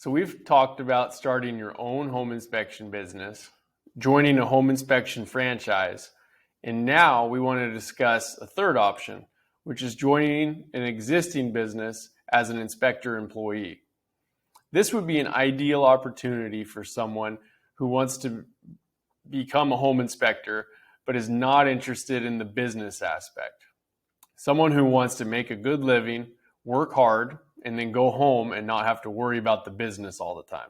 So we've talked about starting your own home inspection business, joining a home inspection franchise, and now we want to discuss a third option, which is joining an existing business as an inspector employee. This would be an ideal opportunity for someone who wants to become a home inspector but is not interested in the business aspect. Someone who wants to make a good living, work hard, and then go home and not have to worry about the business all the time.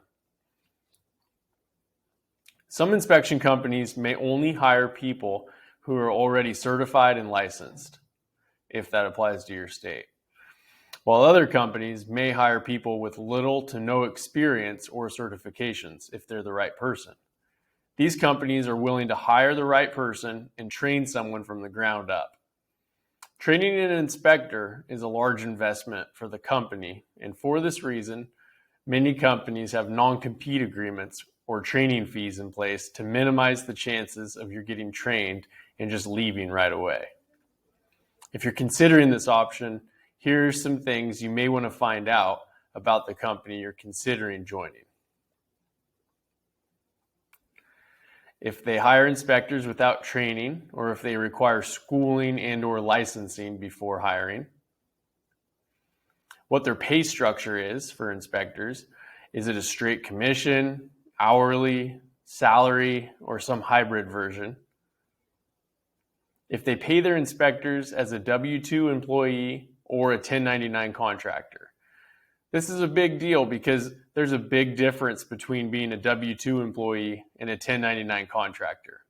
Some inspection companies may only hire people who are already certified and licensed, if that applies to your state, while other companies may hire people with little to no experience or certifications if they're the right person. These companies are willing to hire the right person and train someone from the ground up. Training an inspector is a large investment for the company, and for this reason, many companies have non-compete agreements or training fees in place to minimize the chances of you getting trained and just leaving right away. If you're considering this option, here are some things you may want to find out about the company you're considering joining. If they hire inspectors without training, or if they require schooling and/or licensing before hiring. What their pay structure is for inspectors. Is it a straight commission, hourly, salary, or some hybrid version? If they pay their inspectors as a W-2 employee or a 1099 contractor. This is a big deal because there's a big difference between being a W-2 employee and a 1099 contractor.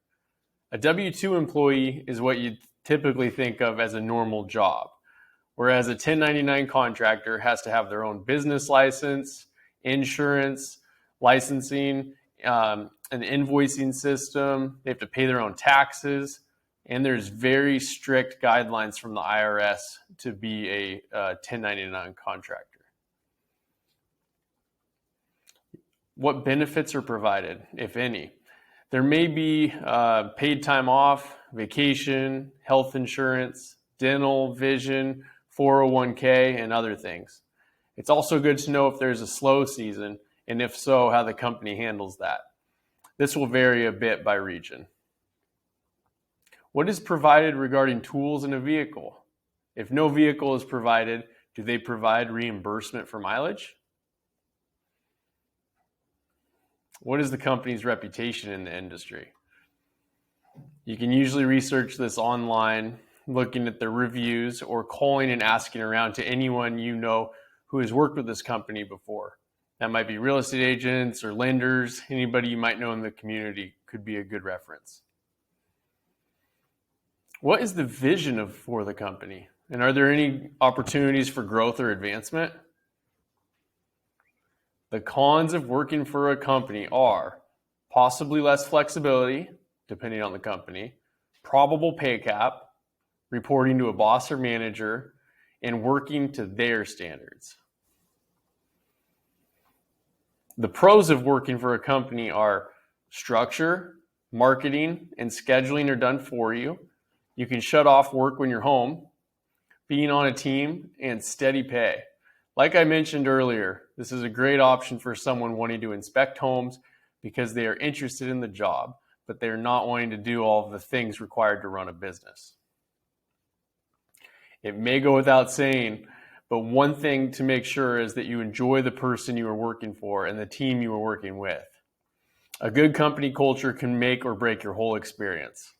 A W-2 employee is what you typically think of as a normal job, whereas a 1099 contractor has to have their own business license, insurance, licensing, an invoicing system. They have to pay their own taxes, and there's very strict guidelines from the IRS to be a 1099 contractor. What benefits are provided, if any? There may be paid time off, vacation, health insurance, dental, vision, 401k, and other things. It's also good to know if there's a slow season, and if so, how the company handles that. This will vary a bit by region. What is provided regarding tools in a vehicle? If no vehicle is provided, do they provide reimbursement for mileage? What is the company's reputation in the industry? You can usually research this online, looking at the reviews or calling and asking around to anyone you know who has worked with this company before. That might be real estate agents or lenders. Anybody you might know in the community could be a good reference. What is the vision for the company? And are there any opportunities for growth or advancement? The cons of working for a company are possibly less flexibility, depending on the company, probable pay cap, reporting to a boss or manager, and working to their standards. The pros of working for a company are structure, marketing, and scheduling are done for you. You can shut off work when you're home, being on a team, and steady pay. Like I mentioned earlier, this is a great option for someone wanting to inspect homes because they are interested in the job, but they're not wanting to do all of the things required to run a business. It may go without saying, but one thing to make sure is that you enjoy the person you are working for and the team you are working with. A good company culture can make or break your whole experience.